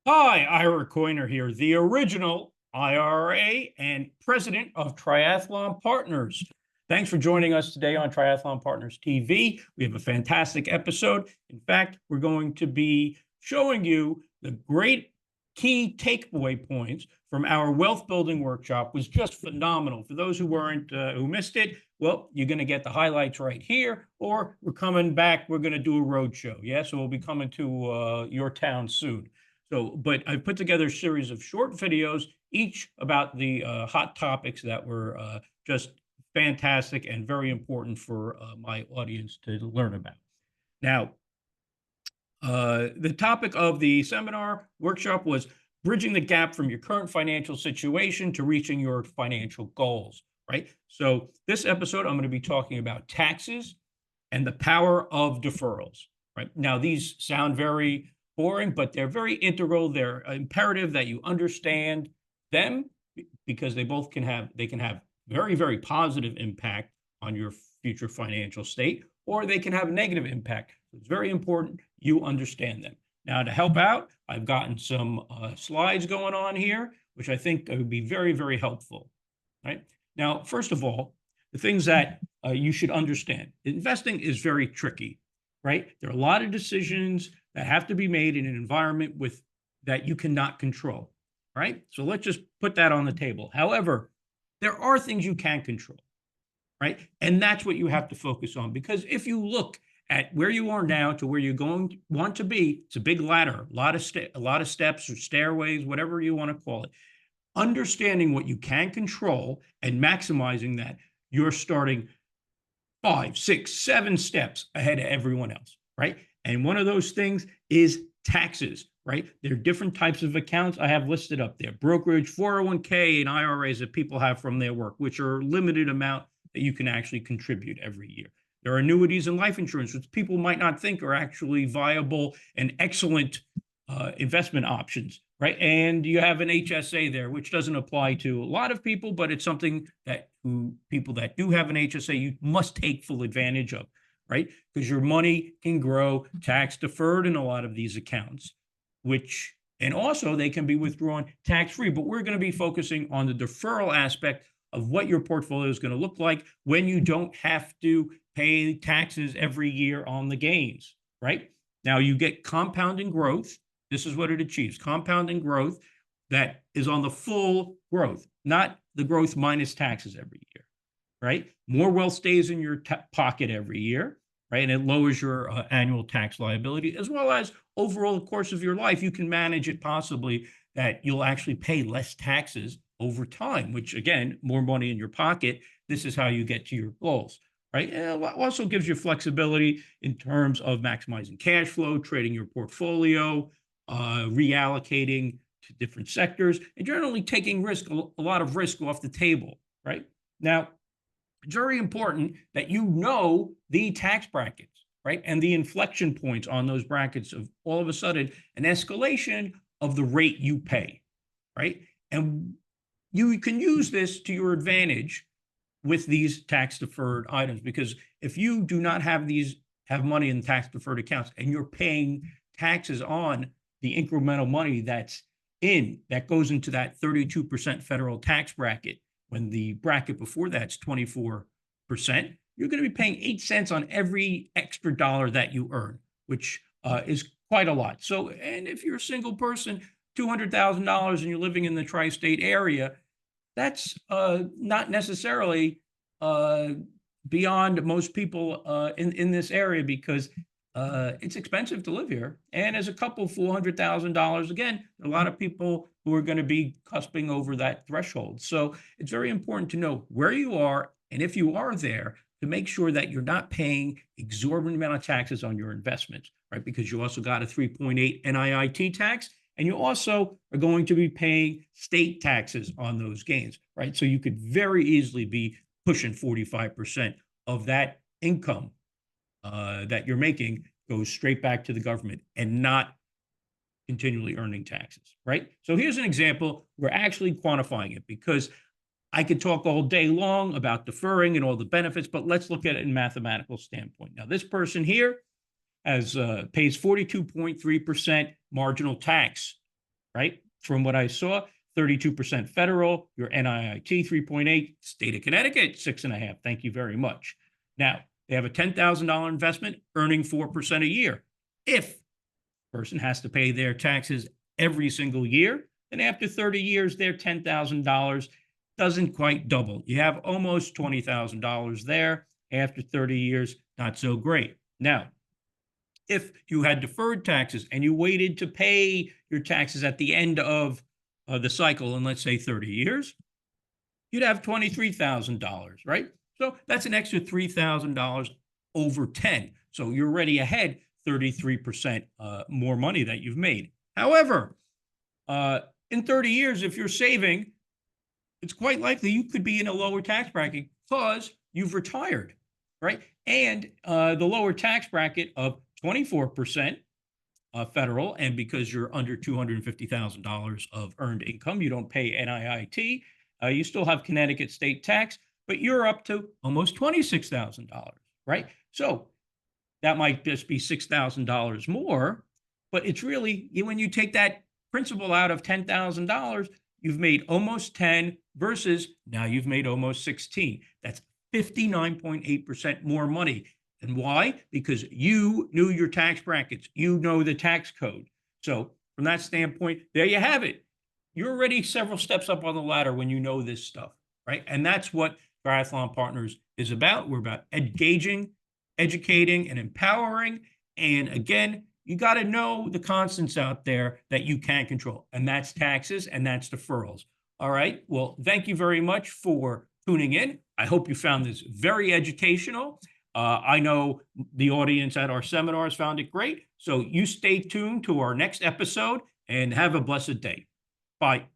Hi, Ira Koyner here, the original IRA and president of Triathlon Partners. Thanks for joining us today on Triathlon Partners TV. We have a fantastic episode. In fact, we're going to be showing you the great key takeaway points from our wealth building workshop. It was just phenomenal. For those who weren't who missed it, well, you're going to get the highlights right here, or we're coming back. We're going to do a road show. Yeah, so we'll be coming to your town soon. So, but I've put together a series of short videos, each about the hot topics that were just fantastic and very important for my audience to learn about. Now, the topic of the seminar workshop was bridging the gap from your current financial situation to reaching your financial goals, right? So this episode, I'm going to be talking about taxes and the power of deferrals, right? Now, these sound very boring, but they're very integral. They're imperative that you understand them because they both can have very, very positive impact on your future financial state, or they can have a negative impact. So it's very important you understand them. Now, to help out, I've gotten some slides going on here, which I think would be very, very helpful, right? Now, first of all, the things that you should understand. Investing is very tricky, right? There are a lot of decisions that have to be made in an environment with that you cannot control, right? So let's just put that on the table. However, there are things you can control, right? And that's what you have to focus on, because if you look at where you are now to where you're going to want to be, it's a big ladder, a lot of steps or stairways, whatever you want to call it. Understanding what you can control and maximizing that, you're starting 5, 6, 7 steps ahead of everyone else, right? And one of those things is taxes, right? There are different types of accounts I have listed up there: brokerage, 401k, and IRAs that people have from their work, which are a limited amount that you can actually contribute every year. There are annuities and life insurance, which people might not think are actually viable and excellent investment options, right? And you have an HSA there, which doesn't apply to a lot of people, but it's something that people that do have an HSA, you must take full advantage of, right? Because your money can grow tax deferred in a lot of these accounts, which, and also they can be withdrawn tax free. But we're going to be focusing on the deferral aspect of what your portfolio is going to look like when you don't have to pay taxes every year on the gains, right? Now you get compounding growth. This is what it achieves: compounding growth that is on the full growth, not the growth minus taxes every year, right? More wealth stays in your pocket every year, right? And it lowers your annual tax liability, as well as overall the course of your life, you can manage it possibly that you'll actually pay less taxes over time, which again, more money in your pocket. This is how you get to your goals, right? And it also gives you flexibility in terms of maximizing cash flow, trading your portfolio, reallocating to different sectors, and generally taking a lot of risk off the table, right? Now, it's very important that you know the tax brackets, right? And the inflection points on those brackets of all of a sudden an escalation of the rate you pay, right? And you can use this to your advantage with these tax deferred items, because if you do not have money in tax deferred accounts and you're paying taxes on the incremental money that goes into that 32% federal tax bracket, when the bracket before that's 24%, you're going to be paying 8 cents on every extra dollar that you earn, which is quite a lot. So, and if you're a single person, $200,000 and you're living in the tri-state area, that's not necessarily beyond most people in this area, because it's expensive to live here. And as a couple, $400,000, again, a lot of people who are going to be cusping over that threshold. So it's very important to know where you are, and if you are there, to make sure that you're not paying exorbitant amount of taxes on your investments, right? Because you also got a 3.8 NIIT tax, and you also are going to be paying state taxes on those gains, right? So you could very easily be pushing 45% of that income that you're making goes straight back to the government and not continually earning taxes, right? So here's an example. We're actually quantifying it, because I could talk all day long about deferring and all the benefits, but let's look at it in a mathematical standpoint. Now, this person here pays 42.3% marginal tax right? From what I saw, 32% federal, your NIIT 3.8, state of Connecticut 6.5. Thank you very much. Now, they have a $10,000 investment earning 4% a year. If the person has to pay their taxes every single year, then after 30 years, their $10,000 doesn't quite double. You have almost $20,000 there. After 30 years, not so great. Now, if you had deferred taxes and you waited to pay your taxes at the end of the cycle in, let's say, 30 years, you'd have $23,000, right? So that's an extra $3,000 over 10. So you're already ahead 33% more money that you've made. However, in 30 years, if you're saving, it's quite likely you could be in a lower tax bracket because you've retired, right? And the lower tax bracket of 24% federal, and because you're under $250,000 of earned income, you don't pay NIIT. You still have Connecticut state tax, but you're up to almost $26,000, right? So that might just be $6,000 more, but it's really, when you take that principal out of $10,000, you've made almost 10 versus now you've made almost 16. That's 59.8% more money. And why? Because you knew your tax brackets, you know the tax code. So from that standpoint, there you have it. You're already several steps up on the ladder when you know this stuff, right? And that's what Triathlon Partners is about. We're about engaging, educating, and empowering. And again, you got to know the constants out there that you can control, and that's taxes and that's deferrals. All right. Well, thank you very much for tuning in. I hope you found this very educational. I know the audience at our seminars found it great. So you stay tuned to our next episode and have a blessed day. Bye.